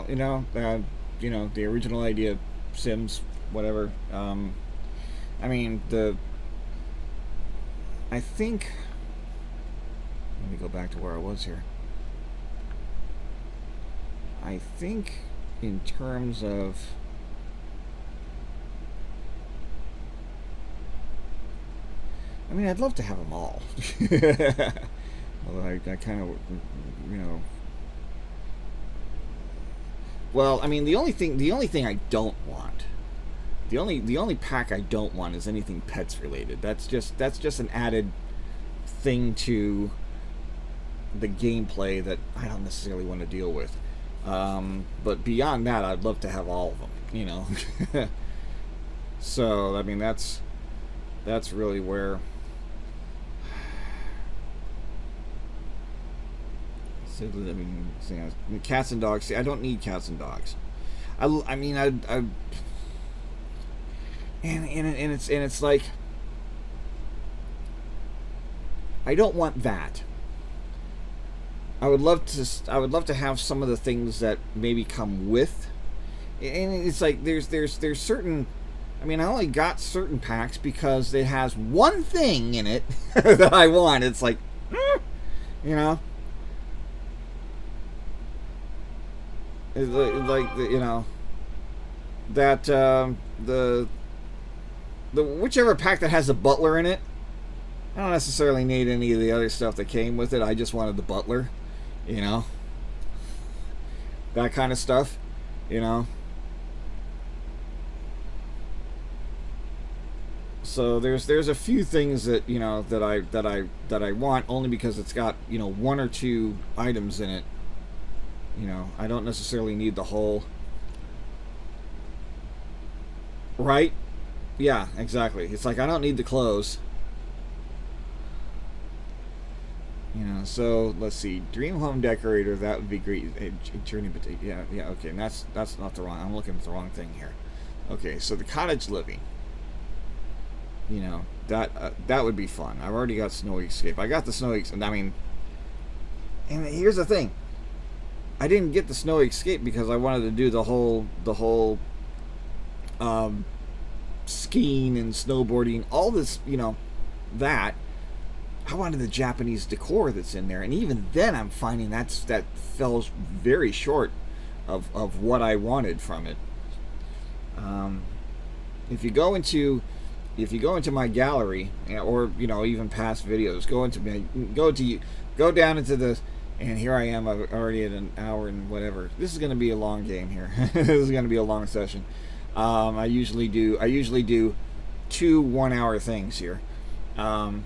The original idea, Sims, whatever. I mean, I think. Let me go back to where I was here. I think, in terms of. I mean, I'd love to have them all. Although I kind of, you know. Well, I mean, the only thing I don't want, the only pack I don't want is anything pets related. That's just an added thing to the gameplay that I don't necessarily want to deal with. But beyond that, I'd love to have all of them. So I mean, that's really where. I mean, cats and dogs. See, I don't need cats and dogs. I mean, and it's like I don't want that. I would love to have some of the things that maybe come with, and it's like there's certain. I mean, I only got certain packs because it has one thing in it that I want. It's like, you know. It's like that the whichever pack that has a butler in it. I don't necessarily need any of the other stuff that came with it. I just wanted the butler, that kind of stuff, So there's a few things that that I want only because it's got one or two items in it. I don't necessarily need the whole. Right? Yeah, exactly. It's like I don't need the clothes. So let's see. Dream home decorator, that would be great. Journey, but yeah, okay. And that's not the wrong. I'm looking at the wrong thing here. Okay, so the cottage living. That would be fun. I've already got Snowy Escape. I got the Snowy, and I mean, and here's the thing. I didn't get the Snowy Escape because I wanted to do the whole skiing and snowboarding, all this, that. I wanted the Japanese decor that's in there, and even then I'm finding that fell very short of what I wanted from it. If you go into my gallery, or even past videos, go down into the. And here I am, I'm already at an hour and whatever. This is going to be a long game here. This is going to be a long session. I usually do 2 1-hour things here. So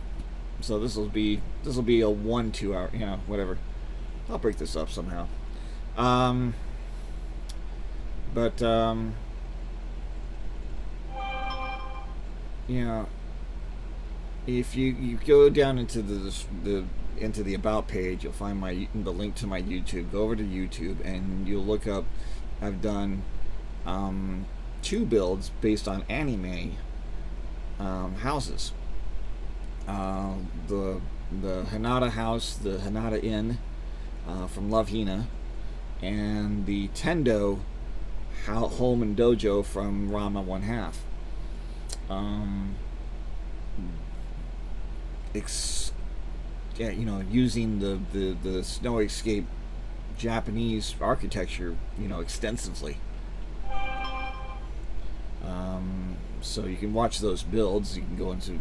this will be a 1-2 hour, whatever. I'll break this up somehow. But if you go down into the about page, you'll find the link to my YouTube. Go over to YouTube and you'll look up. I've done 2 builds based on anime houses. The Hanada house, the Hanada Inn from Love Hina, and the Tendo home and dojo from Rama 1/2. Using the Snowy Escape Japanese architecture, extensively. So you can watch those builds. You can go into,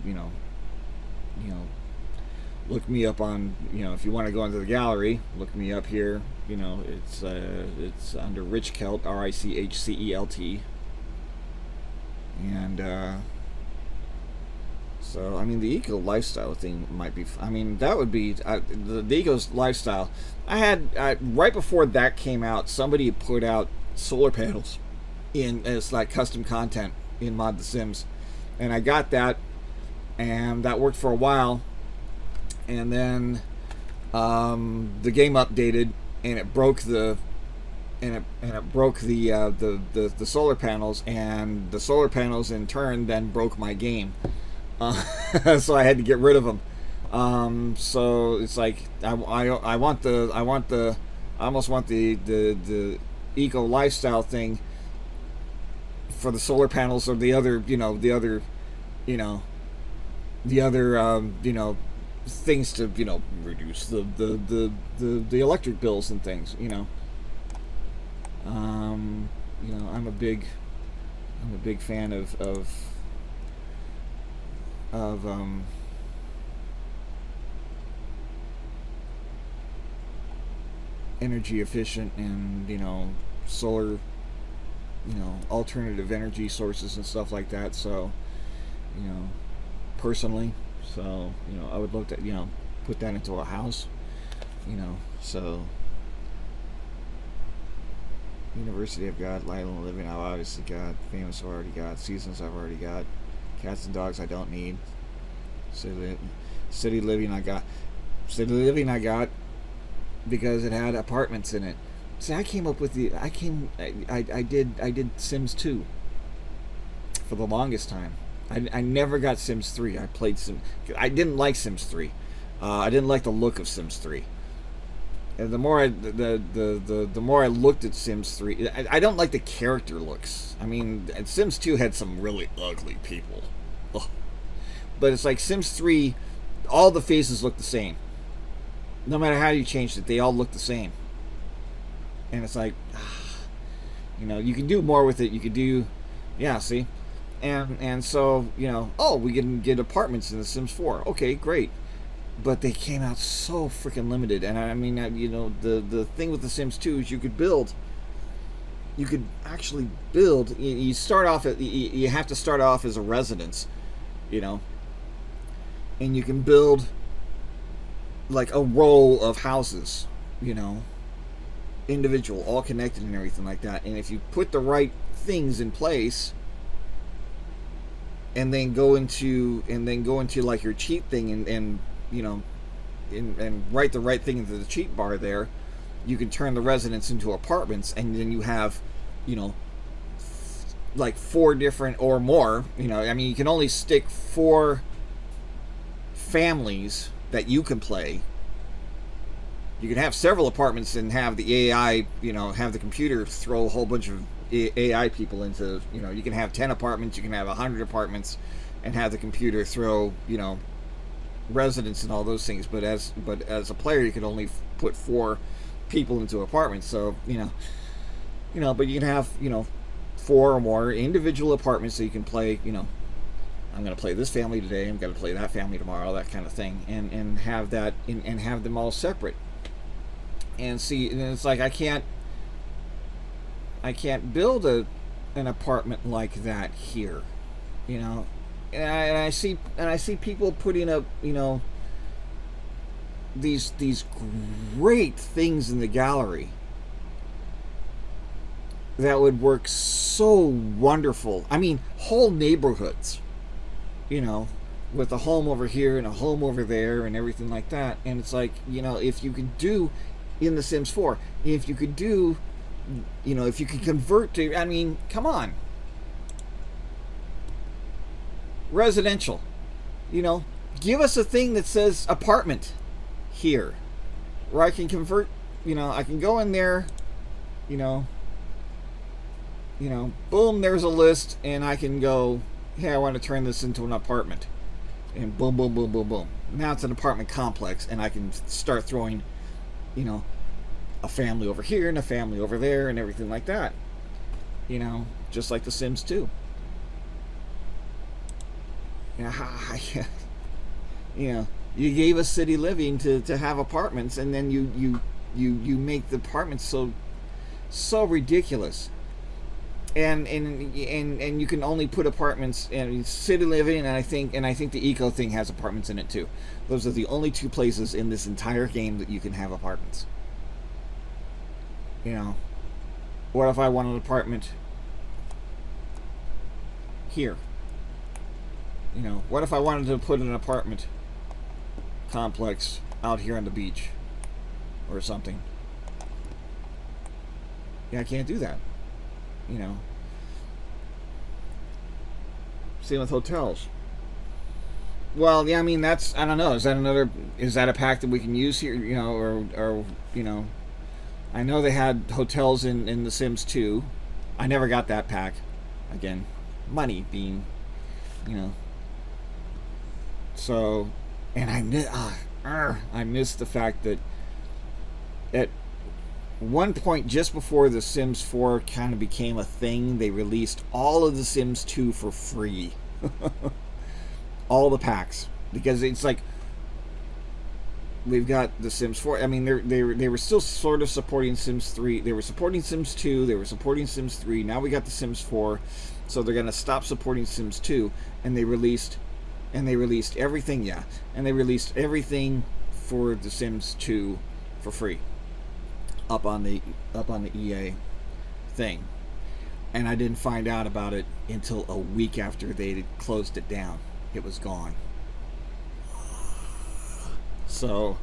look me up on, if you want to go into the gallery, look me up here. It's under Richcelt, Richcelt, and so I mean the eco lifestyle thing might be. I mean that would be the eco lifestyle. I had right before that came out, somebody put out solar panels as like custom content in Mod The Sims, and I got that, and that worked for a while, and then the game updated and it broke the solar panels, and the solar panels in turn then broke my game. So I had to get rid of them. So it's like I almost want the eco lifestyle thing for the solar panels or the other, you know, things to, reduce the electric bills and things, I'm a big fan of energy efficient and, solar, alternative energy sources and stuff like that. So, personally, so, I would look at, put that into a house, so University I've got, Light and Living I've obviously got, Famous I've already got, Seasons I've already got, Cats and Dogs I don't need, City Living I got. City Living I got because it had apartments in it. See, I did Sims 2 for the longest time. I never got Sims 3. I didn't like Sims 3. I didn't like the look of Sims 3. And the more I looked at Sims 3, I don't like the character looks. I mean, Sims 2 had some really ugly people. Ugh. But it's like Sims 3, all the faces look the same. No matter how you changed it, they all look the same. And it's like, you can do more with it. You could do, yeah, see? And so, we can get apartments in The Sims 4. Okay, great. But they came out so freaking limited. And I mean, the thing with The Sims 2 is you could actually build. You start off you have to start off as a residence, and you can build like a row of houses, individual, all connected and everything like that. And if you put the right things in place, and then go into like your cheat thing and write the right thing into the cheat bar there, you can turn the residence into apartments, and then you have, like 4 different or more, I mean, you can only stick 4 families that you can play. You can have several apartments and have the AI, have the computer throw a whole bunch of AI people into, you can have 10 apartments, you can have 100 apartments, and have the computer throw, residents and all those things. But as a player, you can only put 4 people into apartments. So, but you can have, 4 or more individual apartments so you can play, I'm going to play this family today, I'm going to play that family tomorrow, that kind of thing, and have that, and have them all separate. And see, and it's like I can't build an apartment like that here, and I see people putting up, these great things in the gallery that would work so wonderful. I mean, whole neighborhoods, with a home over here and a home over there and everything like that. And it's like, if you could do in The Sims 4, if you could do, if you could convert to, I mean, come on. Residential, give us a thing that says apartment here, where I can convert, I can go in there, boom, there's a list, and I can go, hey, I want to turn this into an apartment, and boom, boom, boom, boom, boom. Now it's an apartment complex, and I can start throwing, a family over here and a family over there and everything like that, just like The Sims 2. You gave us City Living to have apartments, and then you make the apartments so ridiculous. And you can only put apartments in City Living, and I think the Eco thing has apartments in it too. Those are the only 2 places in this entire game that you can have apartments. What if I want an apartment here? What if I wanted to put an apartment complex out here on the beach or something? Yeah, I can't do that. Same with hotels. Well, yeah, I mean, I don't know. Is that a pack that we can use here? Or I know they had hotels in The Sims 2. I never got that pack. Again, money being, you know. So, and I missed the fact that at one point, just before The Sims 4 kind of became a thing, they released all of The Sims 2 for free. All the packs. Because it's like, we've got The Sims 4. I mean, they were still sort of supporting Sims 3. They were supporting Sims 2. They were supporting Sims 3. Now we got The Sims 4. So they're going to stop supporting Sims 2. And they released everything, yeah. And they released everything for The Sims 2 for free. Up on the EA thing. And I didn't find out about it until a week after they closed it down. It was gone. So,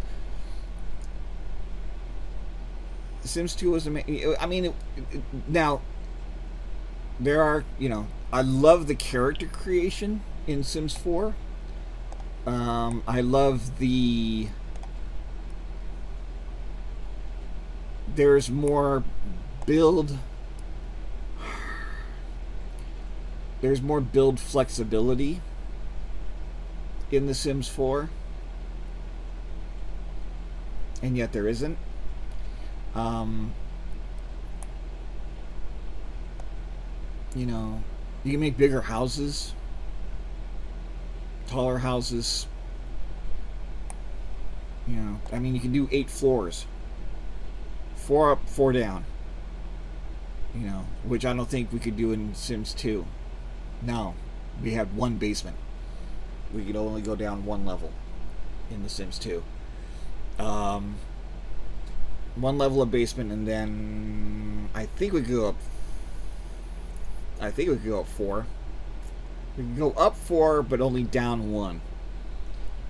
Sims 2 was amazing. I mean, now, there are, I love the character creation in Sims 4. I love there's more build flexibility in The Sims 4, and yet there isn't. You can make bigger houses, taller houses. I mean, you can do 8 floors, 4 up, 4 down. Which I don't think we could do in Sims 2. No, we had 1 basement. We could only go down 1 level in The Sims 2. 1 level of basement, and then I think we could go up 4. We could go up 4, but only down 1.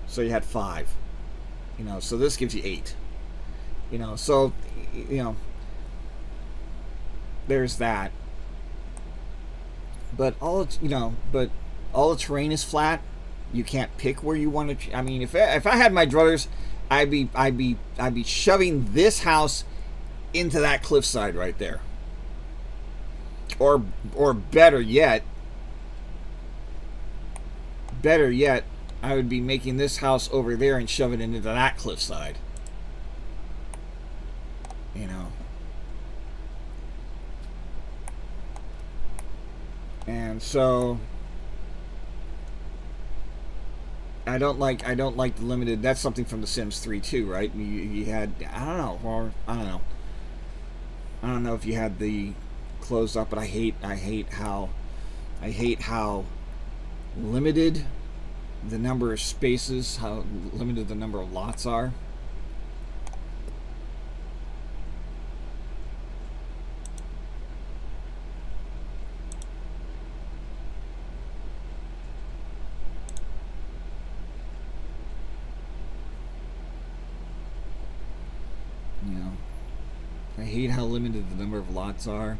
So you had 5. So this gives you 8. So there's that. But all the terrain is flat. You can't pick where you want to. I mean, if I had my druthers, I'd be shoving this house into that cliffside right there. Or better yet, I would be making this house over there and shove it into that cliffside. And so I don't like the limited. That's something from The Sims 3 too, right? You had, I don't know if you had the closed up, but I hate how limited the number of spaces, how limited the number of lots are. I hate how limited the number of lots are.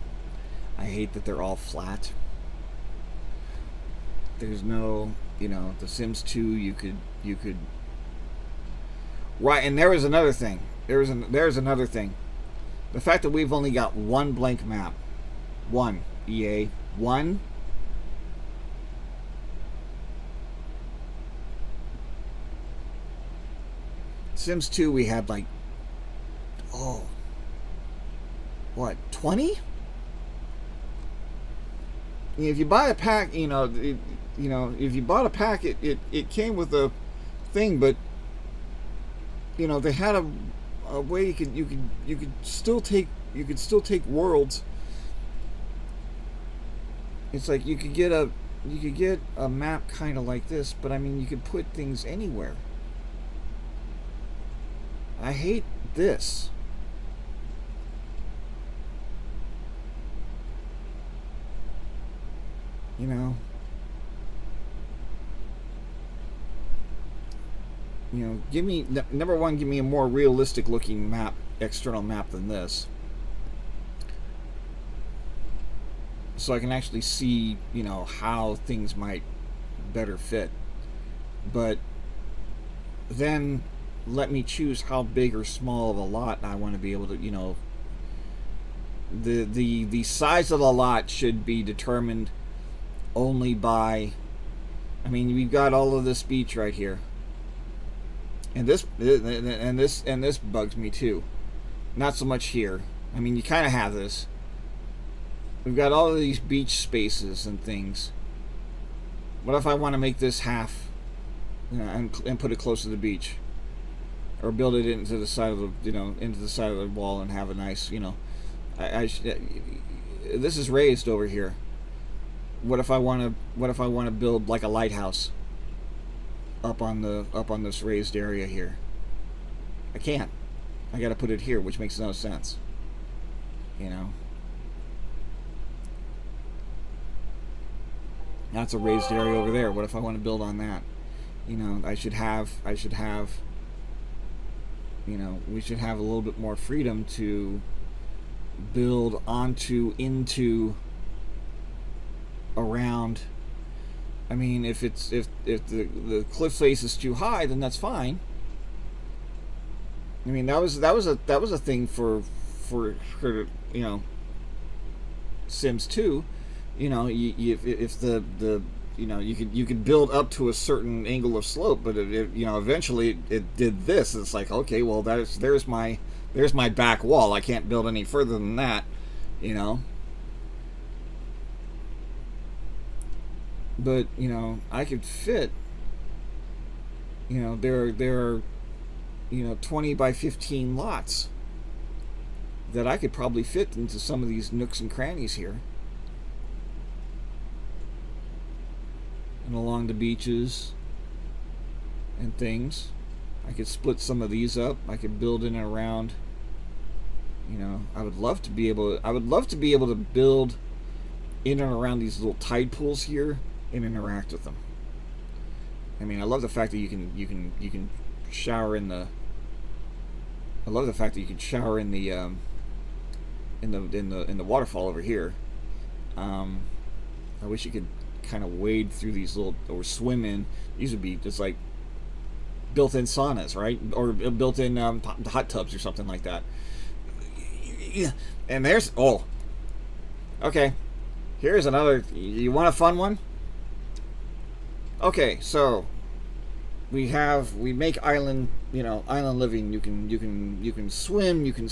I hate that they're all flat. There's no, The Sims 2, you could right, and there was another thing. There's another thing. The fact that we've only got 1 blank map. 1, EA. 1. Sims 2, we had like, what, 20? If you buy a pack, if you bought a pack, it came with a thing, but they had a way you could still take worlds. It's like you could get a map kind of like this, but I mean you could put things anywhere. I hate this. Give me number one. Give me a more realistic looking map, external map than this, so I can actually see, how things might better fit. But then let me choose how big or small of a lot I want to be able to, the size of the lot should be determined only by. I mean, we've got all of this beach right here, and this bugs me too. Not so much here. I mean, you kind of have this. We've got all of these beach spaces and things. What if I want to make this half, and put it close to the beach, or build it into the side of the, into the side of the wall and have a nice, this is raised over here. What if I want to build like a lighthouse up on this raised area here? I can't. I got to put it here, which makes no sense. That's a raised area over there. What if I want to build on that? I should have. We should have a little bit more freedom to build onto, into, around. I mean, if the cliff face is too high, then that's fine. I mean, that was a thing for Sims 2. If you could build up to a certain angle of slope, but eventually it did this. It's like, okay, well, there's my back wall. I can't build any further than that. But I could fit. There are 20 by 15 lots that I could probably fit into some of these nooks and crannies here. And along the beaches and things. I could split some of these up. I could build in and around. I would love to be able to build in and around these little tide pools here and interact with them. I mean, I love the fact that you can shower in the. I love the fact that you can shower in the waterfall over here. I wish you could kind of wade through these little, or swim in. These would be just like built-in saunas, right? Or built-in hot tubs or something like that. Yeah. And there's okay. Here's another. You want a fun one? Okay, so we make island living. You can swim, you can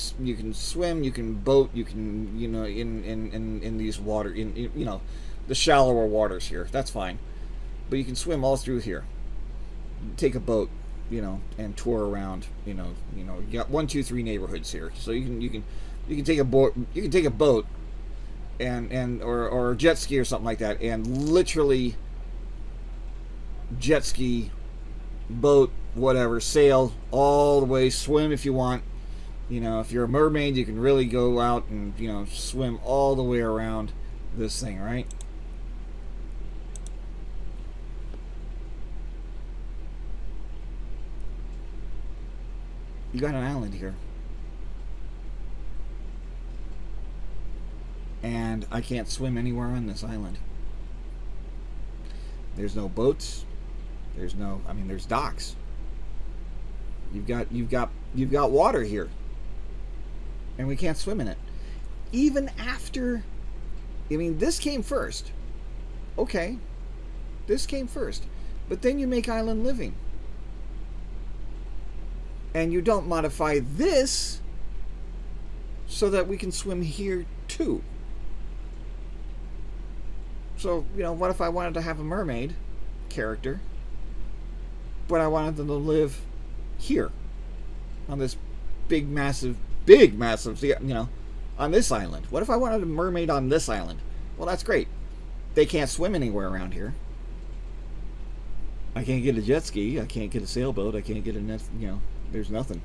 boat, you can in these water in the shallower waters here. That's fine, but you can swim all through here. Take a boat, and tour around. You got 1, 2, 3 neighborhoods here, so you can take a boat. You can take a boat, or a jet ski or something like that, and literally jet ski, boat, whatever, sail all the way, swim if you want. If you're a mermaid, you can really go out and swim all the way around this thing, right? You got an island here, and I can't swim anywhere on this island. There's no boats. There's docks. You've got water here, and we can't swim in it. Even after, this came first. Okay, this came first, but then you make island living, and you don't modify this so that we can swim here too. So what if I wanted to have a mermaid character, but I wanted them to live here on this big massive on this island? What if I wanted a mermaid on this island? Well, that's great. They can't swim anywhere around here. I can't get a jet ski. I can't get a sailboat. I can't get a net. There's nothing.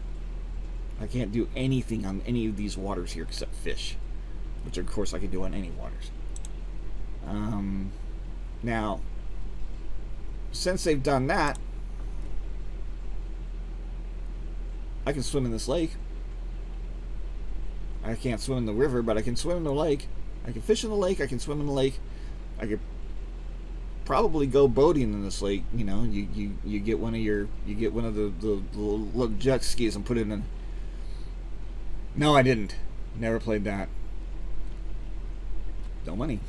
I can't do anything on any of these waters here except fish, which of course I can do on any waters. Now, since they've done that, I can swim in this lake. I can't swim in the river, but I can swim in the lake. I can fish in the lake. I can swim in the lake. I could probably go boating in this lake. You get one of the little jet skis and put it in. No, I didn't. Never played that. no money.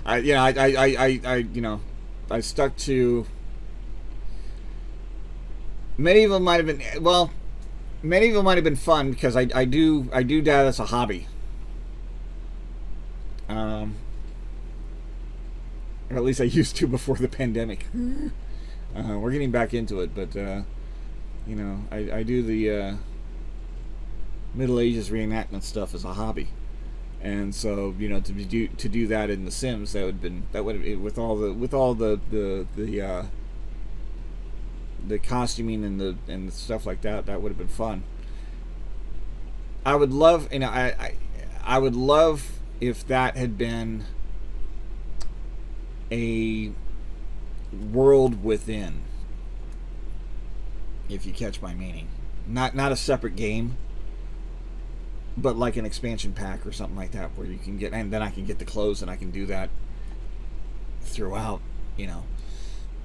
I stuck to. Many of them might have been many of them might have been fun because I do that as a hobby. Or at least I used to before the pandemic. We're getting back into it, but I do the Middle Ages reenactment stuff as a hobby, and so to do that in The Sims, that would have with all the costuming and the stuff like that would have been fun. I would love I would love if that had been a world within, if you catch my meaning. Not a separate game, but like an expansion pack or something like that, where you can get, and then I can get the clothes, and I can do that throughout.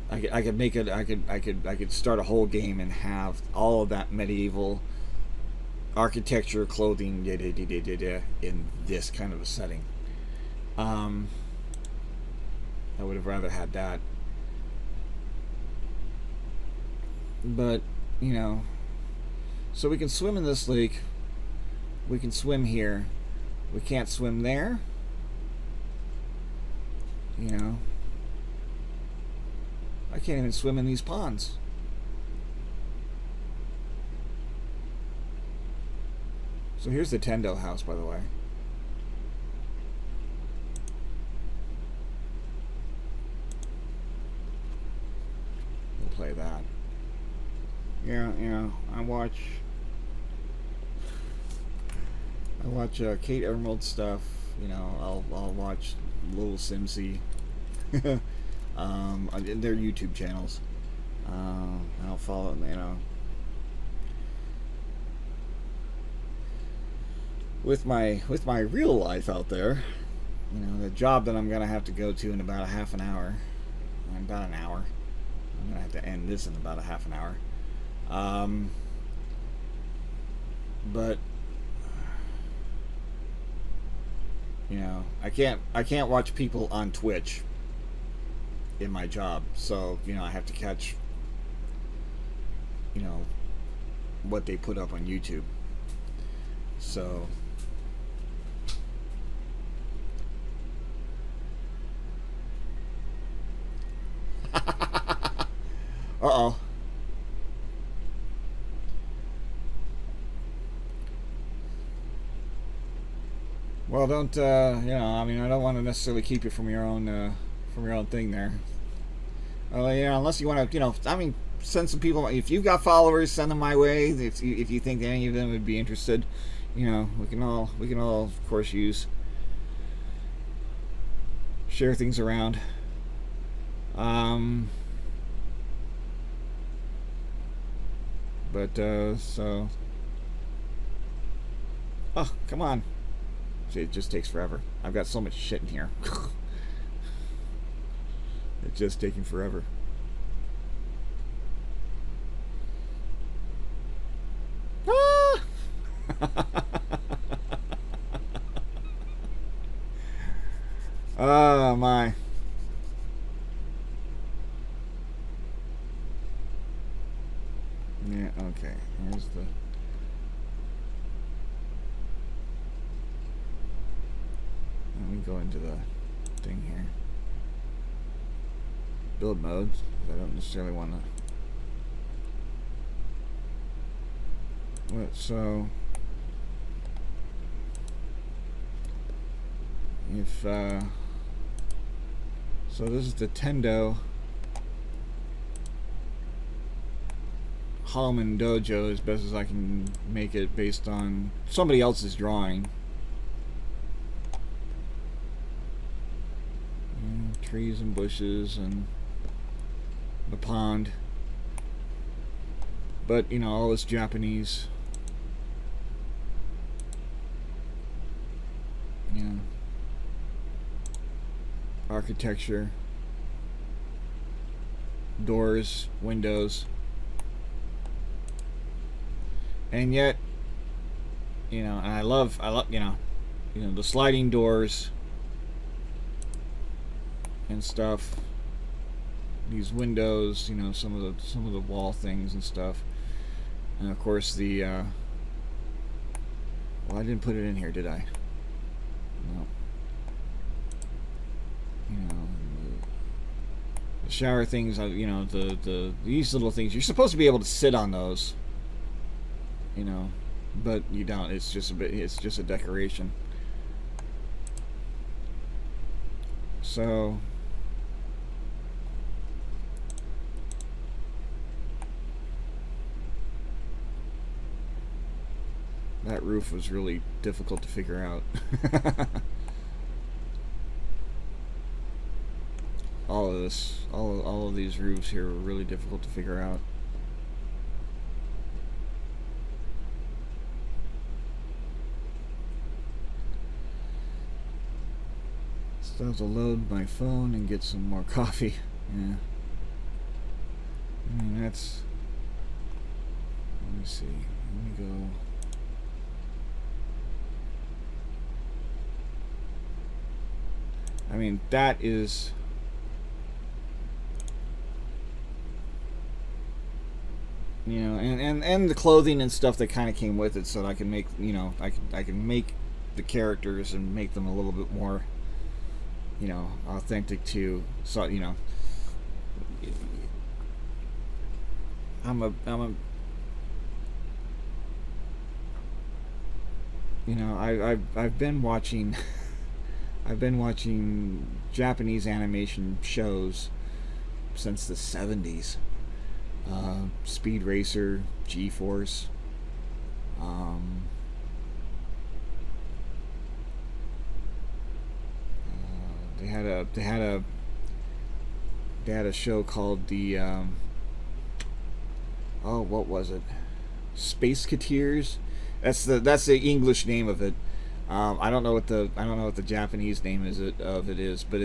I could make it. I could start a whole game and have all of that medieval architecture, clothing, in this kind of a setting. I would have rather had that. But, so we can swim in this lake. We can swim here. We can't swim there. I can't even swim in these ponds. So here's the Tendo house, by the way. We'll play that. Yeah, I watch Kate Emerald stuff. I'll watch Little Simsy. Their YouTube channels. I'll follow, with my real life out there, the job that I'm gonna have to go to in about a half an hour, about an hour. I'm gonna have to end this in about a half an hour. But I can't watch people on Twitch in my job, so I have to catch what they put up on YouTube. So uh-oh. Well, don't I don't want to necessarily keep you from your own thing there. Unless you want to, send some people. If you've got followers, send them my way. If you think any of them would be interested, we can all of course share things around. So, oh, come on. It just takes forever. I've got so much shit in here. It's just taking forever. Ah! Oh my. Yeah, okay. Here's the... Let me go into the thing here. Build modes. I don't necessarily want to... So... If, so this is the Tendo Hallman Dojo as best as I can make it based on somebody else's drawing. Trees and bushes and the pond, but all this Japanese, architecture, doors, windows, and yet and I love the sliding doors and stuff. These windows, you know, some of the wall things and stuff, and of course the. Well, I didn't put it in here, did I? No. You know, the shower things. You know, these little things. You're supposed to be able to sit on those. You know, but you don't. It's just a bit. It's just a decoration. So. That roof was really difficult to figure out. All of this, all of these roofs here were really difficult to figure out. Still have to load my phone and get some more coffee. Yeah. I mean, that's. Let me see. Let me go. I mean, that is. You know, and the clothing and stuff that kind of came with it, so that I can make, you know, I can make the characters and make them a little bit more, you know, authentic to. So, you know, I'm a you know, I've been watching I've been watching Japanese animation shows since the 70s. Speed Racer, G-Force. They had a show called the oh, what was it? Space Cateers. That's the English name of it. I don't know what the Japanese name is but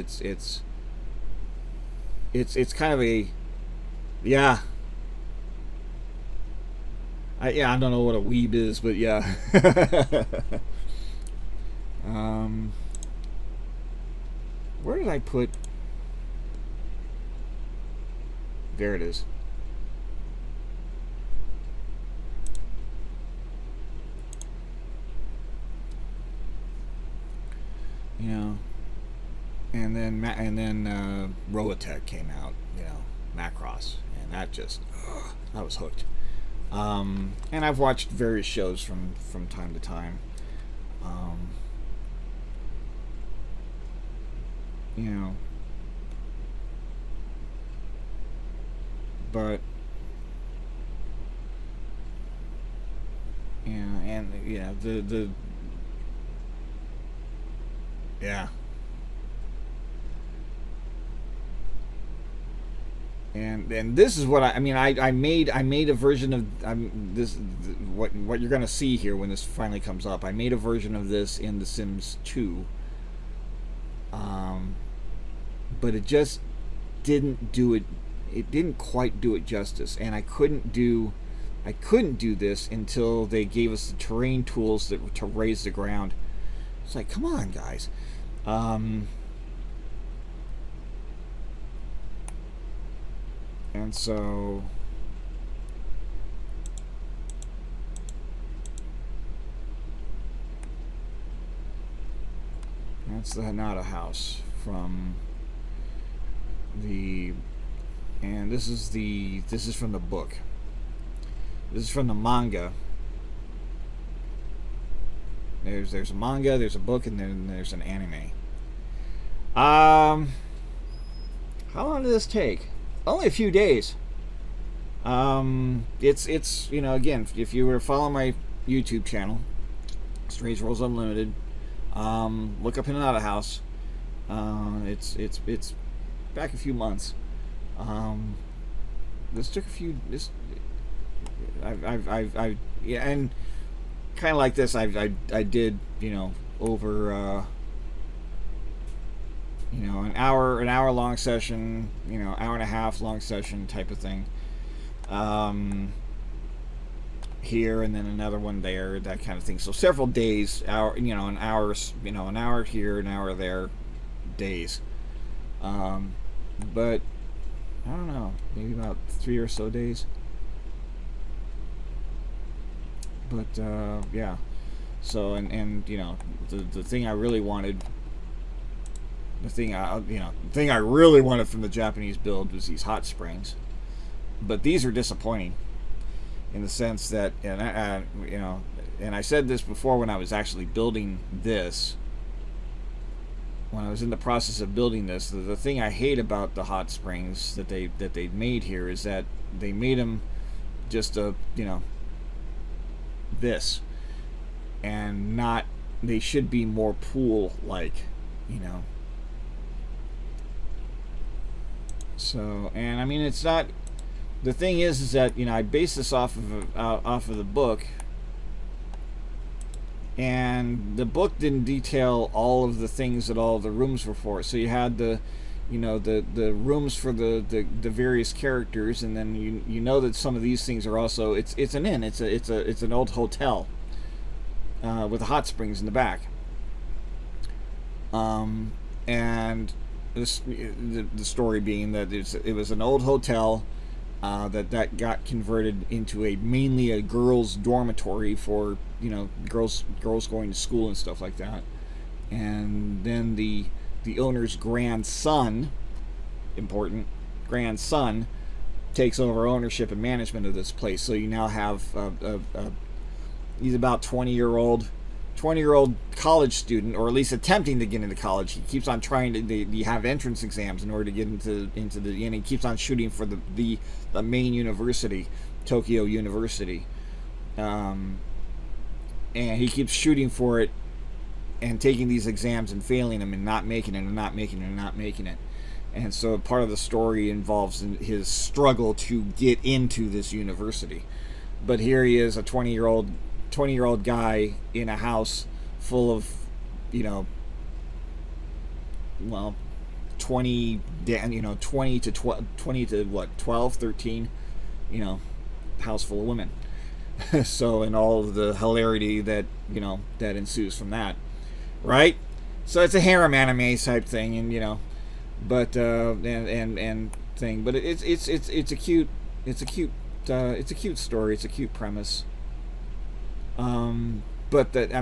it's kind of a, yeah. I don't know what a weeb is, but yeah. Where did I put? There it is. You know, and then Robotech came out. You know, Macross, and that just I was hooked. And I've watched various shows from time to time. You know, but yeah, and yeah, the yeah. And this is what I mean. I made a version of this. What you're gonna see here when this finally comes up. I made a version of this in The Sims 2, but it just didn't do it. It didn't quite do it justice, and I couldn't do this until they gave us the terrain tools to raise the ground. It's like, come on, guys. And so that's the Hanada house from the, and this is from the book. This is from the manga. There's a manga, there's a book, and then there's an anime. How long did this take? Only a few days. It's you know, again, if you were to follow my YouTube channel, Strange Rolls Unlimited, look up Hinata House. It's back a few months. This took a few. I've yeah, and kind of like this. I did, you know, over. You know, an hour long session, you know, hour and a half long session type of thing. Here and then another one there, that kind of thing. So several days, an hour here, an hour there, days. But I don't know, maybe about 3 or so days. But yeah. So and the thing I really wanted, the thing I really wanted from the Japanese build was these hot springs. But these are disappointing in the sense that, and I said this before when I was actually building this. When I was in the process of building this, the thing I hate about the hot springs that they made here is that they made them just this, and not, they should be more pool like, So, and I mean, it's not. The thing is that I based this off of the book, and the book didn't detail all of the things that all the rooms were for. So you had the rooms for the various characters, and then that some of these things are also, it's an inn, it's an old hotel with the hot springs in the back, and the story being that it was an old hotel that got converted into mainly a girls' dormitory for girls going to school and stuff like that. And then the owner's grandson, important grandson, takes over ownership and management of this place. So you now have he's about 20-year-old college student, or at least attempting to get into college. He keeps on trying to have entrance exams in order to get into the, and he keeps on shooting for the main university, Tokyo University, and he keeps shooting for it and taking these exams and failing them and not making it and not making it and not making it. And so part of the story involves his struggle to get into this university. But here he is, a 20-year-old guy in a house full of, 20 to what, 12, 13, house full of women. So, and all of the hilarity that ensues from that, right? So it's a harem anime type thing, and but and thing, but it's a cute story. It's a cute premise. But but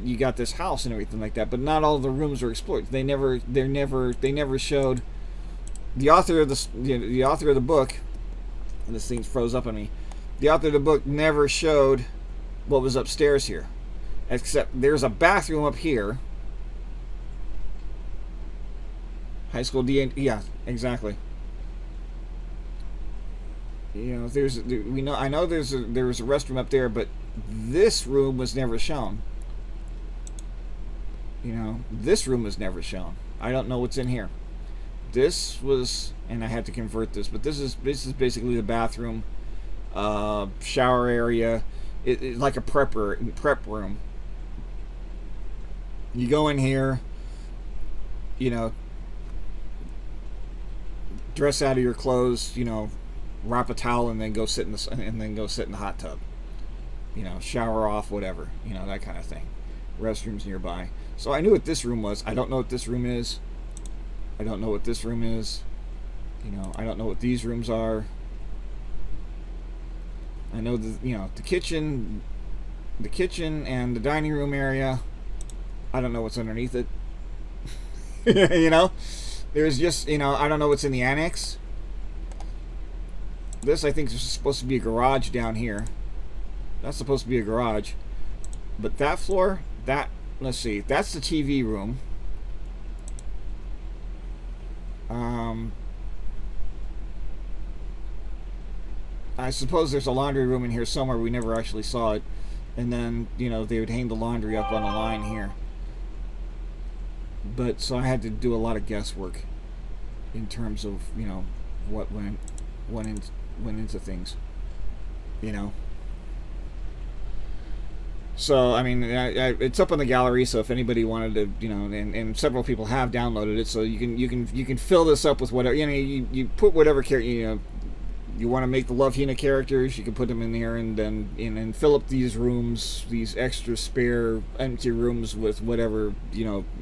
you got this house and everything like that, but not all the rooms are explored. They never showed the author of the book. And this thing froze up on me. The author of the book never showed what was upstairs here, except there's a bathroom up here. High school yeah, exactly. I know there was a restroom up there, but this room was never shown. This room was never shown. I don't know what's in here. This was, and I had to convert this, but this is basically the bathroom, shower area. It's like a prep room. You go in here, dress out of your clothes, wrap a towel, and then go sit in the hot tub. Shower off, whatever, that kind of thing. Restrooms nearby. So I knew what this room was. I don't know what this room is. I don't know what this room is. I don't know what these rooms are. I know the kitchen and the dining room area. I don't know what's underneath it. There's just, I don't know what's in the annex. This, I think, is supposed to be a garage down here. That's supposed to be a garage. But that floor, let's see, that's the TV room. I suppose there's a laundry room in here somewhere. We never actually saw it. And then, they would hang the laundry up on a line here. But, so I had to do a lot of guesswork in terms of, what went into things. So, I mean, it's up on the gallery, so if anybody wanted to, and several people have downloaded it, so you can fill this up with whatever, you put whatever character, you want to make the Love Hina characters, you can put them in here, and then fill up these rooms, these extra spare empty rooms with whatever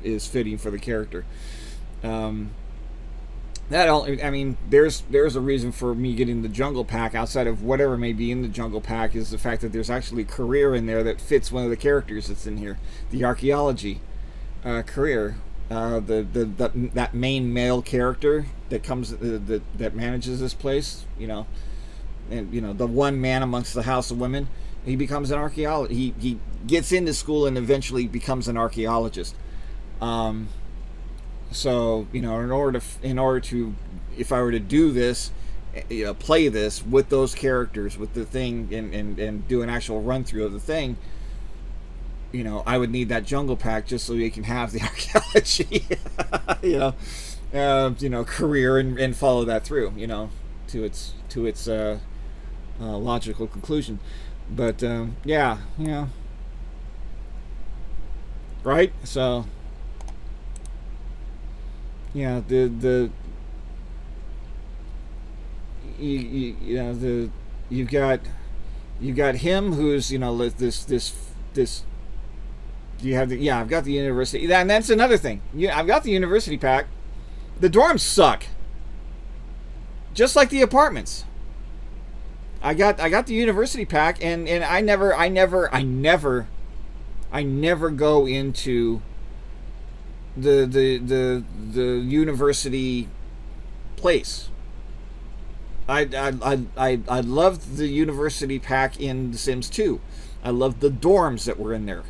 is fitting for the character. There's a reason for me getting the jungle pack outside of whatever may be in the jungle pack, is the fact that there's actually career in there that fits one of the characters that's in here, the archaeology career. That main male character that comes that manages this place, and the one man amongst the house of women, he becomes an archaeologist. He gets into school and eventually becomes an archaeologist. So in order to if I were to do this, play this with those characters, with the thing, and do an actual run through of the thing, I would need that jungle pack just so you can have the archaeology, career and follow that through, to its logical conclusion. But right. So you've got him who's this. I've got the university, and that's another thing. I've got the university pack. The dorms suck, just like the apartments. I got the university pack, and I never go into the university place. I loved the university pack in The Sims 2. I loved the dorms that were in there.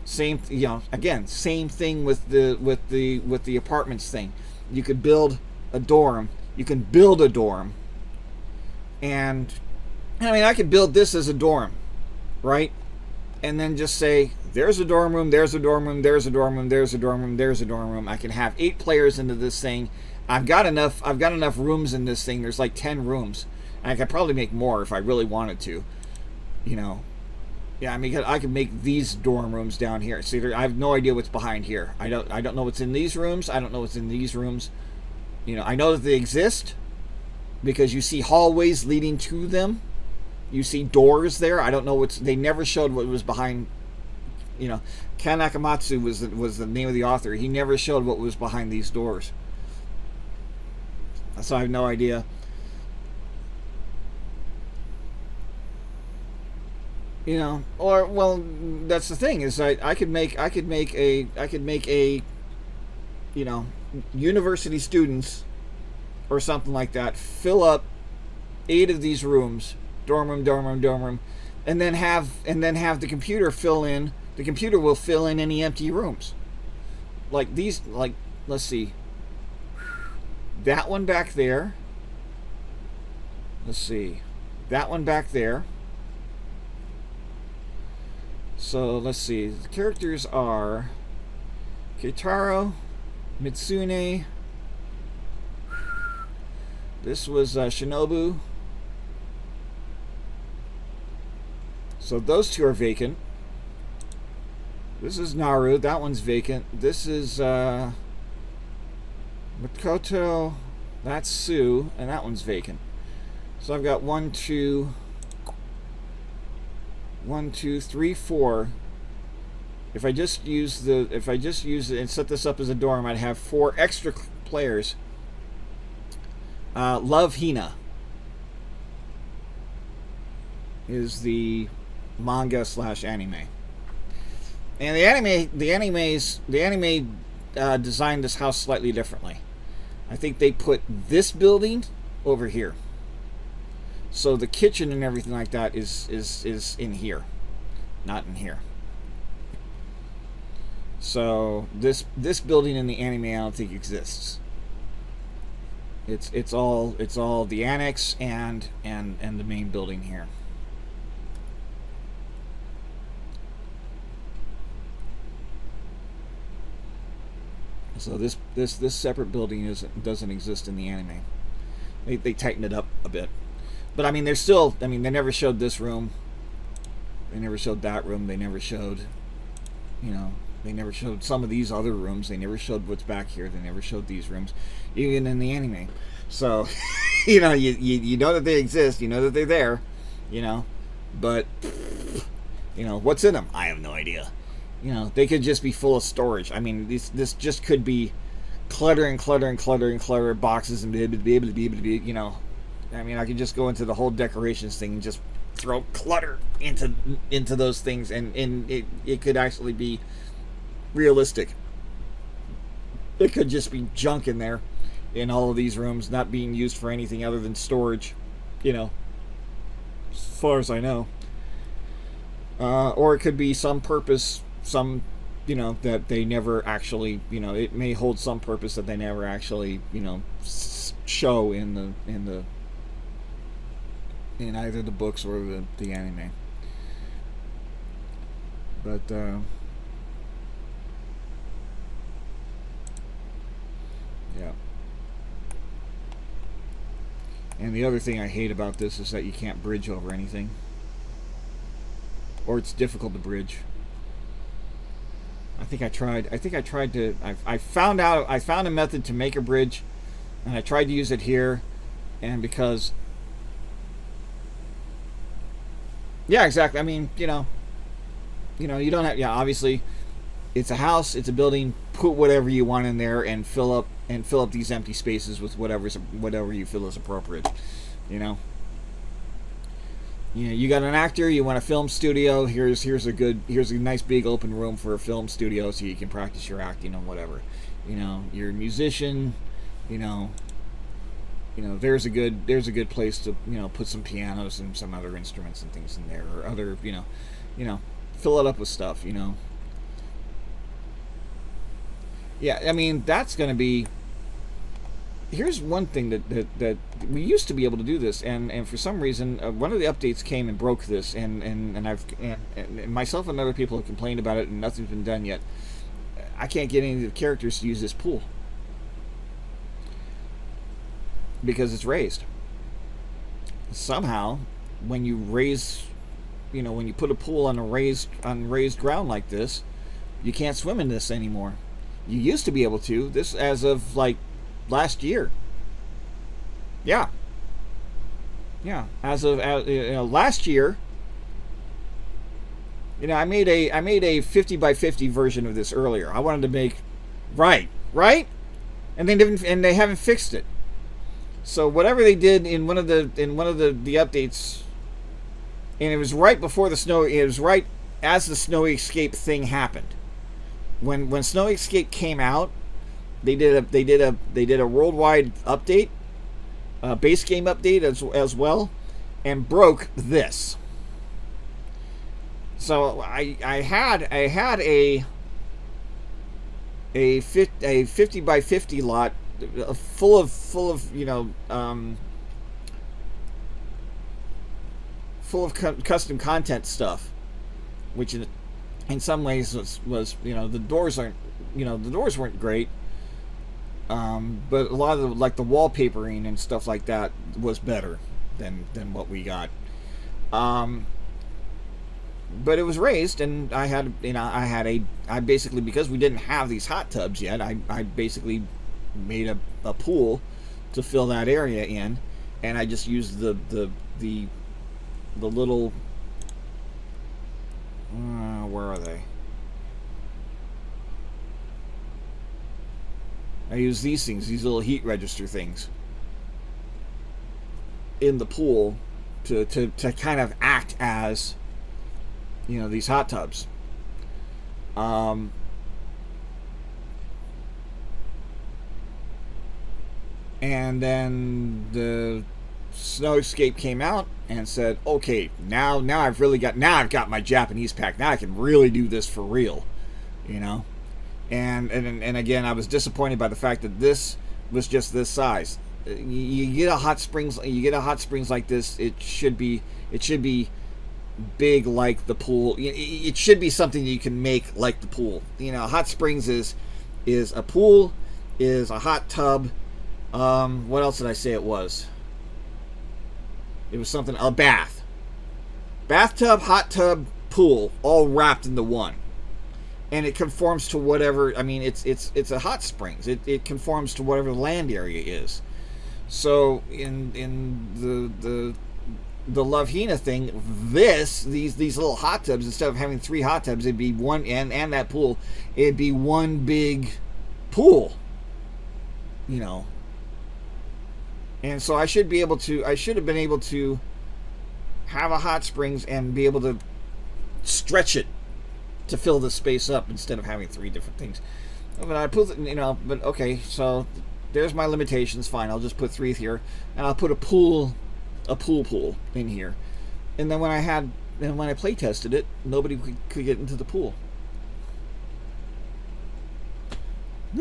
Same thing with the apartments thing. You could build a dorm. You can build a dorm, and I could build this as a dorm, right? And then just say, there's a dorm room, there's a dorm room, there's a dorm room, there's a dorm room, there's a dorm room. I can have 8 players into this thing. I've got enough rooms in this thing. There's like 10 rooms. And I could probably make more if I really wanted to. I could make these dorm rooms down here. See, I have no idea what's behind here. I don't know what's in these rooms. I don't know what's in these rooms. I know that they exist because you see hallways leading to them. You see doors there. I don't know they never showed what was behind. Ken Nakamatsu was the name of the author. He never showed what was behind these doors. So I have no idea. That's the thing, is I could make a university students or something like that fill up 8 of these rooms, dorm room, and then have the computer fill in. The computer will fill in any empty rooms. Like these, let's see. That one back there. Let's see. That one back there. So let's see. The characters are Keitaro, Mitsune. This was Shinobu. So those 2 are vacant. This is Naru. That one's vacant. This is Makoto. That's Sue, and that one's vacant. So I've got 1, 2, 3, 4. If I just use it and set this up as a dorm, I'd have 4 extra players. Love Hina is the manga / anime. And the anime designed this house slightly differently. I think they put this building over here, so the kitchen and everything like that is in here, not in here. So this building in the anime, I don't think exists. It's all the annex and the main building here. So this separate building doesn't exist in the anime. They tightened it up a bit, but they're still. They never showed this room. They never showed that room. They never showed, they never showed some of these other rooms. They never showed what's back here. They never showed these rooms, even in the anime. So you know that they exist, you know that they're there, but what's in them? I have no idea. They could just be full of storage. I mean, this just could be clutter and clutter and clutter and clutter boxes and I mean, I could just go into the whole decorations thing and just throw clutter into those things, and it could actually be realistic. It could just be junk in there, in all of these rooms, not being used for anything other than storage, as far as I know. Or it could be some purpose, that they never actually, it may hold some purpose that they never actually, show in either the books or the anime. But yeah. And the other thing I hate about this is that you can't bridge over anything, or it's difficult to bridge. I found a method to make a bridge, and I tried to use it here, and because, yeah, exactly. I mean, you don't have, obviously, it's a house, it's a building. Put whatever you want in there and fill up these empty spaces with whatever you feel is appropriate. You got an actor, you want a film studio. Here's a nice big open room for a film studio, so you can practice your acting and whatever. You're a musician. There's a good place to put some pianos and some other instruments and things in there, or other fill it up with stuff. Yeah, I mean, that's going to be. Here's one thing that we used to be able to do this, and for some reason, one of the updates came and broke this, and myself and other people have complained about it, and nothing's been done yet. I can't get any of the characters to use this pool because it's raised. Somehow, when you raise, when you put a pool on raised ground like this, you can't swim in this anymore. You used to be able to. This as of like last year. Yeah. As of last year. I made a 50 by 50 version of this earlier. I wanted to make right, and they haven't fixed it. So whatever they did in one of the updates, and it was right before it was right as the Snowy Escape thing happened. When Snowy Escape came out, they did a worldwide update, base game update as well, and broke this. So I had a 50 by 50 lot full of custom content stuff, which in some ways was the doors weren't great, but a lot of the wallpapering and stuff like that was better than what we got. But it was raised, and I basically, because we didn't have these hot tubs yet, I basically made a pool to fill that area in, and I just used the little where are they? I use these little heat register things in the pool to kind of act as these hot tubs. And then the Snow Escape came out and said, okay, now I've got my Japanese pack. Now I can really do this for real, And again, I was disappointed by the fact that this was just this size. You get a hot springs like this. It should be big like the pool. It should be something you can make like the pool. Hot springs is a pool, is a hot tub. What else did I say it was? It was something, a bathtub, hot tub, pool, all wrapped into one. And it conforms to whatever, it's a hot springs. It conforms to whatever the land area is. So in the Love Hina thing, these little hot tubs, instead of having 3 hot tubs, it'd be one, and that pool, it'd be one big pool, you know. And so I should have been able to have a hot springs and be able to stretch it to fill the space up instead of having 3 different things. But I put, but okay, so there's my limitations. Fine, I'll just put 3 here, and I'll put a pool in here. And then when I play tested it, nobody could get into the pool.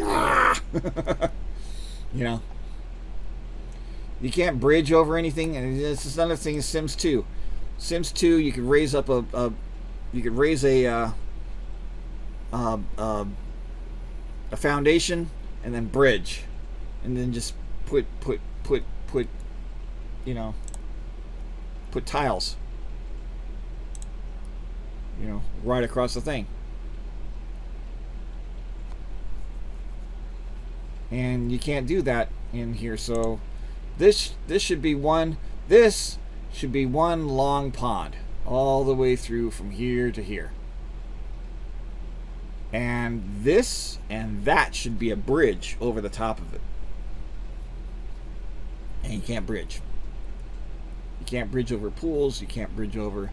Ah! You can't bridge over anything, and this is another thing in Sims 2. Sims 2, you could raise up a foundation and then bridge, and then just put tiles, right across the thing. And you can't do that in here, so this should be one long pond all the way through from here to here. And this and that should be a bridge over the top of it. And you can't bridge. You can't bridge over pools. You can't bridge over...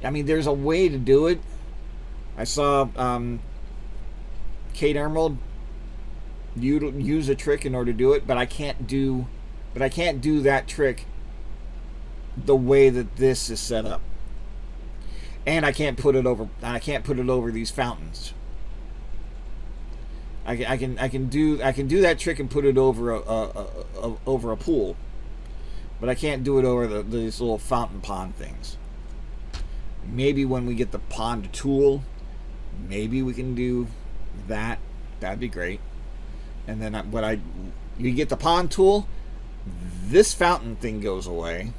I mean, there's a way to do it. I saw Kate Emerald use a trick in order to do it, but I can't do that trick the way that this is set up. And I can't put it over these fountains. I can do that trick and put it over a pool, but I can't do it over these little fountain pond things. Maybe when we get the pond tool, maybe we can do that. That'd be great. And then you get the pond tool, this fountain thing goes away.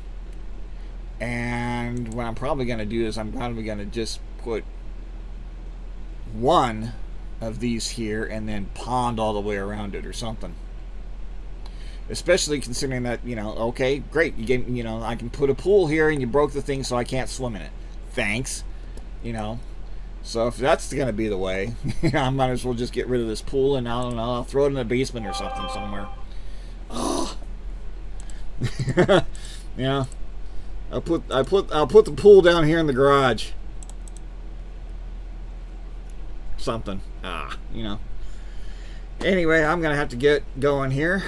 And what I'm probably going to do is I'm probably going to just put one of these here and then pond all the way around it or something. Especially considering that, okay, great, you gave, I can put a pool here and you broke the thing so I can't swim in it. Thanks. So if that's going to be the way, I might as well just get rid of this pool and I don't know, I'll throw it in the basement or something somewhere. Oh. I'll put the pool down here in the garage. Something. Anyway, I'm gonna have to get going here.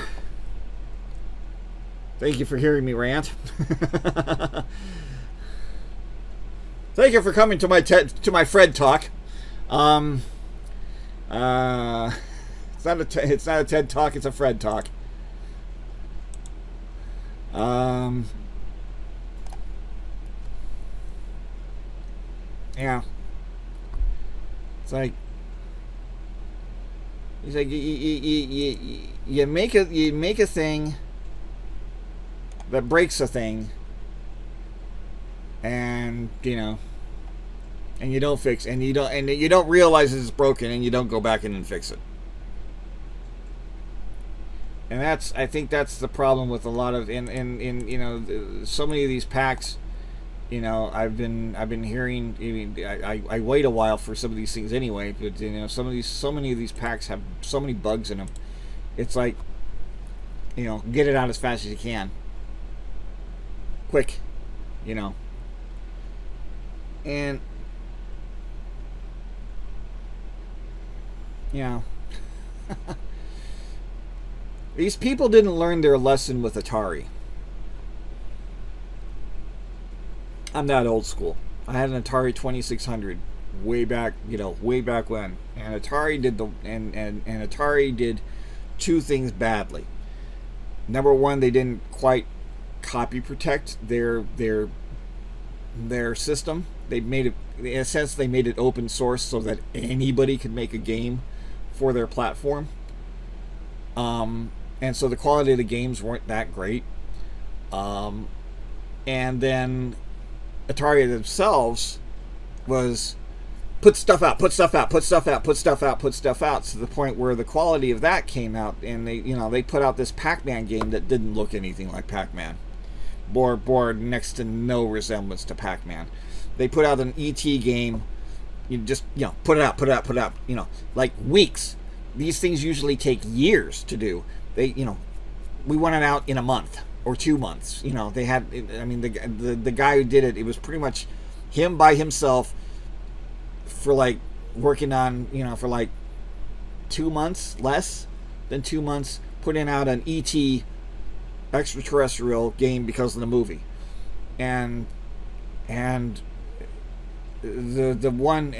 Thank you for hearing me rant. Thank you for coming to my Fred talk. It's not a TED talk. It's a Fred talk. Yeah. It's like you make a thing that breaks a thing, and and you don't fix, and you don't realize it's broken, and you don't go back in and fix it. And I think that's the problem with a lot of so many of these packs. I've been hearing. I wait a while for some of these things anyway, but so many of these packs have so many bugs in them. It's like, get it out as fast as you can, quick, and these people didn't learn their lesson with Atari. I'm that old school. I had an Atari 2600 way back when, and Atari did Atari did 2 things badly. Number one, they didn't quite copy protect their system. They made it, in a sense, they made it open source so that anybody could make a game for their platform. And so the quality of the games weren't that great. And then Atari themselves was put stuff out, put stuff out, put stuff out, put stuff out, put stuff out, to the point where the quality of that came out, and they put out this Pac-Man game that didn't look anything like Pac-Man, bore next to no resemblance to Pac-Man. They put out an E.T. game. You just put it out, like weeks. These things usually take years to do. We want it out in a month or 2 months. They had, the guy who did it, it was pretty much him by himself for like working on, for like 2 months, less than 2 months, putting out an E.T. extraterrestrial game because of the movie. And the one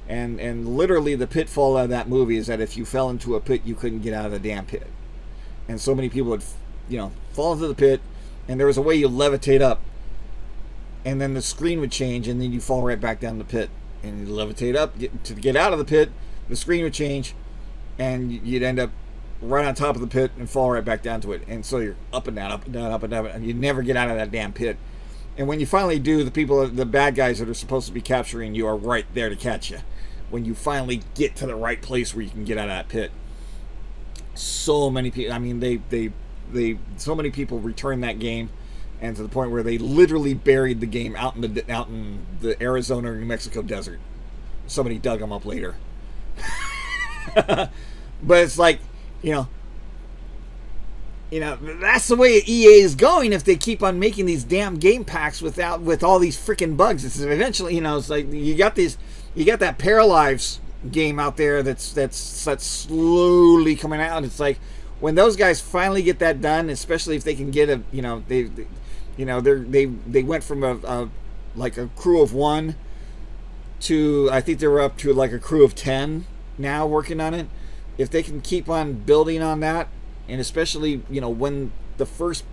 and literally the pitfall of that movie is that if you fell into a pit, you couldn't get out of the damn pit. And so many people would, fall into the pit, and there was a way you levitate up, and then the screen would change, and then you fall right back down the pit. And you levitate up to get out of the pit, the screen would change, and you'd end up right on top of the pit and fall right back down to it. And so you're up and down, up and down, up and down, and you never get out of that damn pit. And when you finally do, the bad guys that are supposed to be capturing you are right there to catch you. When you finally get to the right place where you can get out of that pit. So many people, so many people returned that game, and to the point where they literally buried the game out in the Arizona or New Mexico desert. Somebody dug them up later. But it's like, that's the way EA is going if they keep on making these damn game packs with all these freaking bugs. It's eventually, it's like you got that Paralives game out there that's slowly coming out. It's like when those guys finally get that done, especially if they can get they went from a crew of 1 to, I think they were up to like a crew of 10 now working on it. If they can keep on building on that, and especially when the first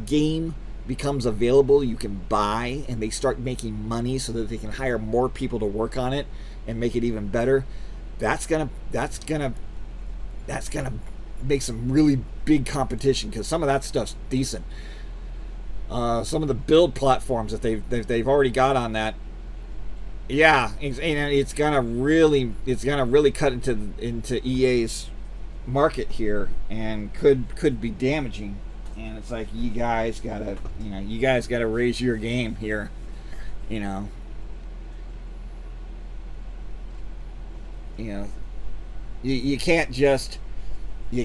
game becomes available, you can buy, and they start making money so that they can hire more people to work on it and make it even better. That's gonna make some really big competition, because some of that stuff's decent. Some of the build platforms that they've already got on that, it's gonna really cut into EA's market here, and could be damaging. And it's like, you guys gotta raise your game here. You can't just do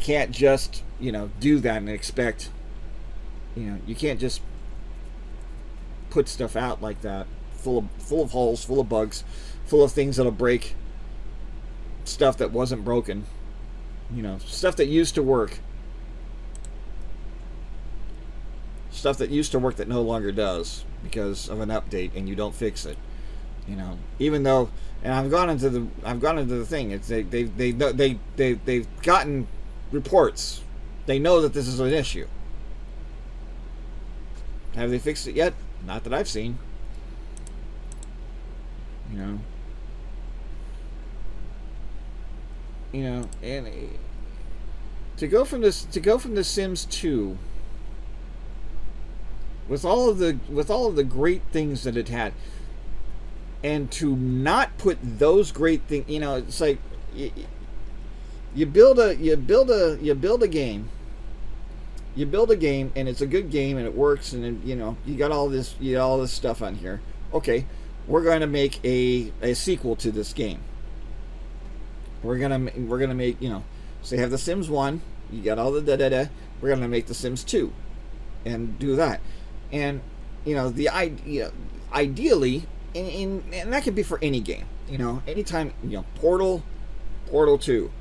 that and expect, you can't just put stuff out like that, full of holes, full of bugs, full of things that'll break, stuff that wasn't broken, stuff that used to work, that no longer does because of an update, and you don't fix it. Even though, and I've gone into the thing. It's they've gotten reports. They know that this is an issue. Have they fixed it yet? Not that I've seen. And to go from The Sims 2, with all of the great things that it had, and to not put those great things, it's like you build a game, and it's a good game, and it works, and you got all this stuff on here. Okay, we're going to make a sequel to this game. We're gonna make, so you have The Sims 1, you got all the da-da-da, we're gonna make The Sims 2 and do that. And the idea, ideally, and that could be for any game, anytime, Portal 2,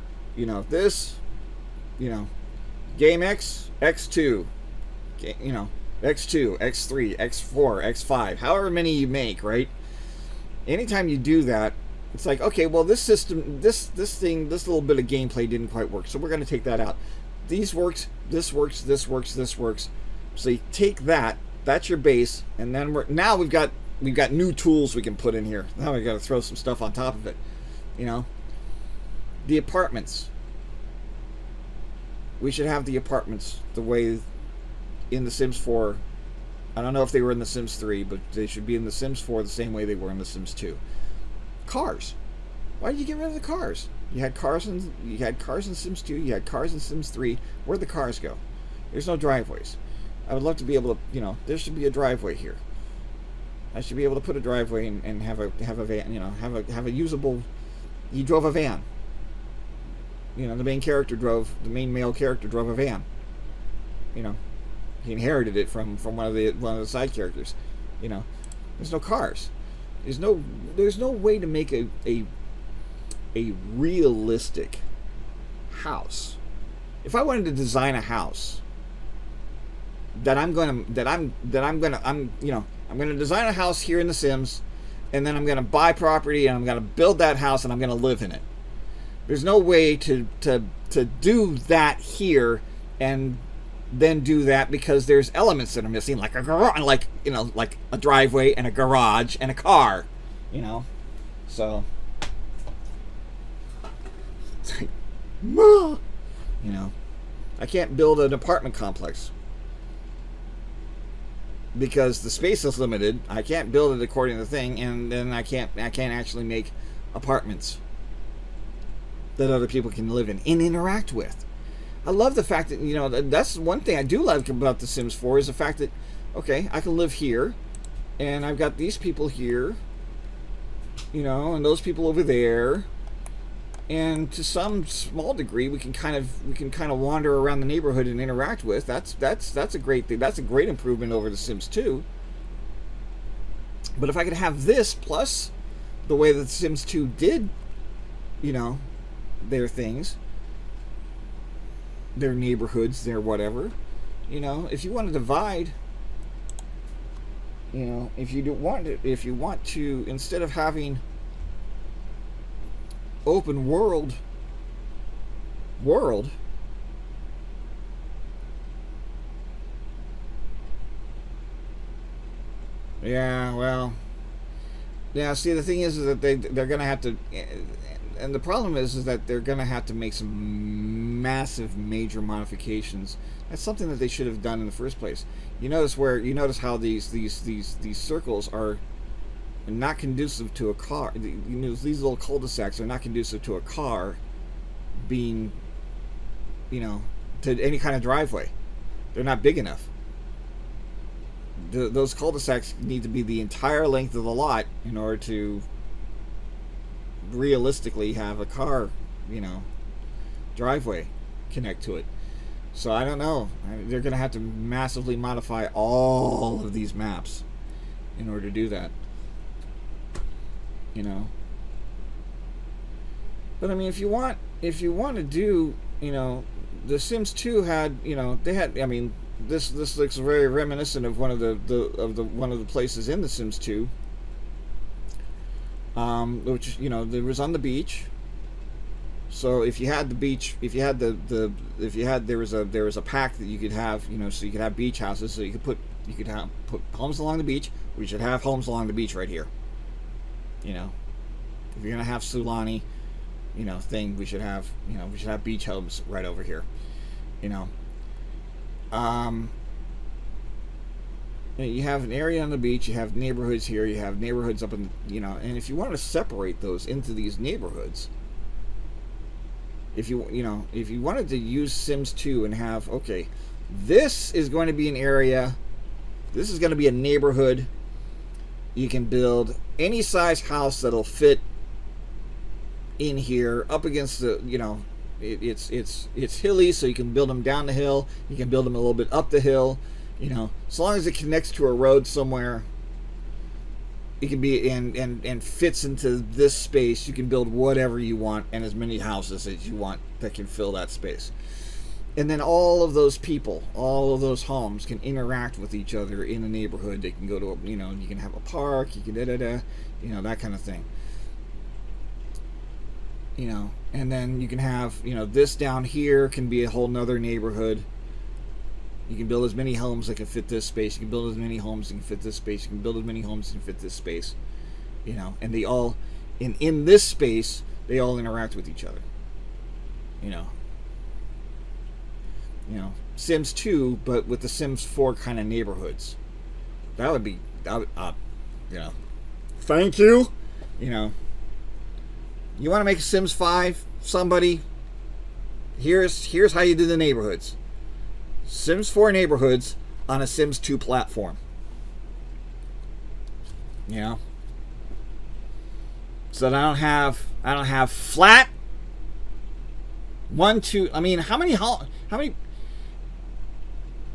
this, Game X, X2, X2, X3, X4, X5, however many you make, right? Anytime you do that, it's like, okay, well, this system, this little bit of gameplay didn't quite work, so we're going to take that out. This works. So you take that. That's your base, and then we've got new tools we can put in here. Now we've got to throw some stuff on top of it. The apartments. We should have the apartments the way in The Sims 4 I don't know if they were in The Sims 3, but they should be in The Sims 4 the same way they were in The Sims 2. Cars. Why did you get rid of the cars? You had cars in Sims 2, you had cars in Sims 3. Where'd the cars go? There's no driveways. I would love to be able to, there should be a driveway here. I should be able to put a driveway and have a van, have a usable. He drove a van. The main male character drove a van. He inherited it from one of the side characters. There's no cars. There's no way to make a realistic house. If I wanted to design a house I'm going to design a house here in The Sims, and then I'm going to buy property and I'm going to build that house and I'm going to live in it. There's no way to do that here and then do that, because there's elements that are missing, like a garage, like a driveway and a garage and a car, So it's like, I can't build an apartment complex because the space is limited. I can't build it according to the thing, and then I can't actually make apartments that other people can live in and interact with. I love the fact that, that's one thing I do like about The Sims 4 is the fact that, okay, I can live here, and I've got these people here, and those people over there, and to some small degree we can kind of wander around the neighborhood and interact with. That's a great thing. That's a great improvement over The Sims 2. But if I could have this plus the way that The Sims 2 did, their things, their neighborhoods, their whatever, if you want to divide, if you want to, instead of having open world, see, the thing is that they're gonna have to, and the problem is that they're gonna have to make some massive major modifications. That's something that they should have done in the first place. You notice how these circles are not conducive to a car. These little cul-de-sacs are not conducive to a car being, to any kind of driveway. They're not big enough. Those cul-de-sacs need to be the entire length of the lot in order to realistically have a car, driveway connect to it. So I don't know. They're going to have to massively modify all of these maps in order to do that. But I mean, if you want to do, The Sims 2 had, this looks very reminiscent of one of the places in The Sims 2, which there was on the beach. So if you had the beach, there was a pack that you could have, so you could have beach houses. So you could put homes along the beach. We should have homes along the beach right here. If you're gonna have Sulani, thing, we should have beach homes right over here. You have an area on the beach, you have neighborhoods here, you have neighborhoods up in, and if you want to separate those into these neighborhoods, if you wanted to use Sims 2 and have, okay, this is going to be an area, this is going to be a neighborhood, you can build any size house that'll fit in here up against the, it's hilly, so you can build them down the hill, you can build them a little bit up the hill, as long as it connects to a road somewhere, it can be and fits into this space. You can build whatever you want and as many houses as you want that can fill that space. And then all of those people, all of those homes can interact with each other in a neighborhood. They can go to, you can have a park, you can that kind of thing. And then you can have, this down here can be a whole nother neighborhood. You can build as many homes that can fit this space. You can build as many homes that can fit this space. You can build as many homes that can fit this space. And they all, in this space, they all interact with each other. Sims 2, but with the Sims 4 kind of neighborhoods. That would be, you know, thank you. You know, you want to make a Sims 5? Somebody, here's how you do the neighborhoods. Sims 4 neighborhoods on a Sims 2 platform. You know, so that I don't have flat 1, 2. I mean, how many?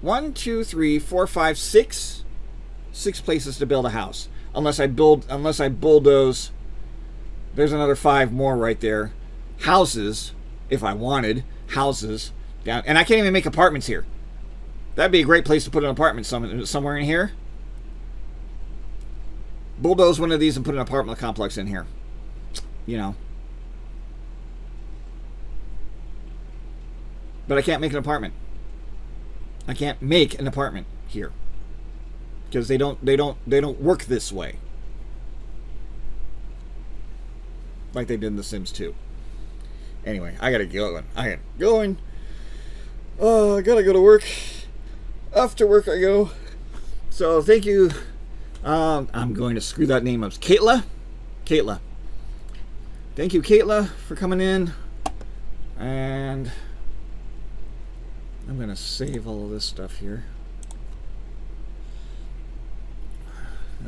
1, 2, 3, 4, 5, 6 places to build a house. Unless I bulldoze. There's another 5 more right there. Houses, if I wanted houses down, and I can't even make apartments here. That'd be a great place to put an apartment somewhere in here. Bulldoze one of these and put an apartment complex in here. You know. But I can't make an apartment. I can't make an apartment here. Because they don't work this way. Like they did in The Sims 2. Anyway, I gotta go. Oh, I gotta go to work. After work I go. So thank you. I'm going to screw that name up. Caitlin. Thank you, Caitlin, for coming in. And I'm going to save all of this stuff here.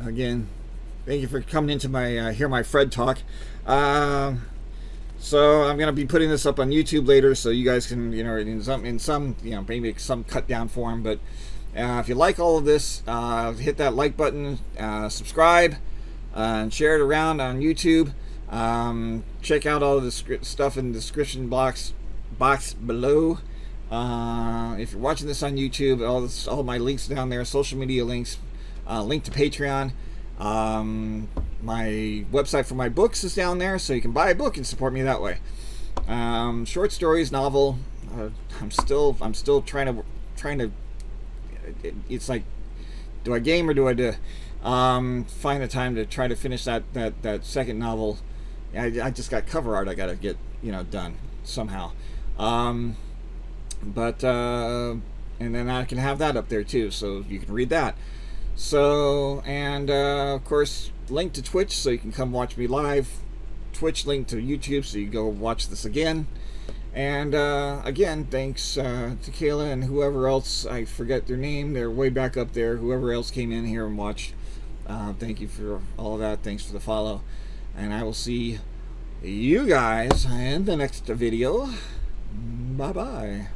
Again, thank you for coming into my hear my Fred talk. So I'm going to be putting this up on YouTube later, so you guys can, you know, in some you know, maybe some cut down form. But if you like all of this, hit that like button, subscribe, and share it around on YouTube. Check out all the stuff in the description box below. If you're watching this on YouTube, all my links down there, social media links, link to Patreon. My website for my books is down there, so you can buy a book and support me that way. Short stories, novel. I'm still trying to. It's like, do I game or do I find the time to try to finish that second novel? I just got cover art I got to get, you know, done somehow. And then I can have that up there too, so you can read that. So, and of course, link to Twitch, so you can come watch me live. Twitch, link to YouTube, so you go watch this again. And again, thanks to Kayla and whoever else, I forget their name, they're way back up there, whoever else came in here and watched. Thank you for all of that. Thanks for the follow. And I will see you guys in the next video. Bye-bye.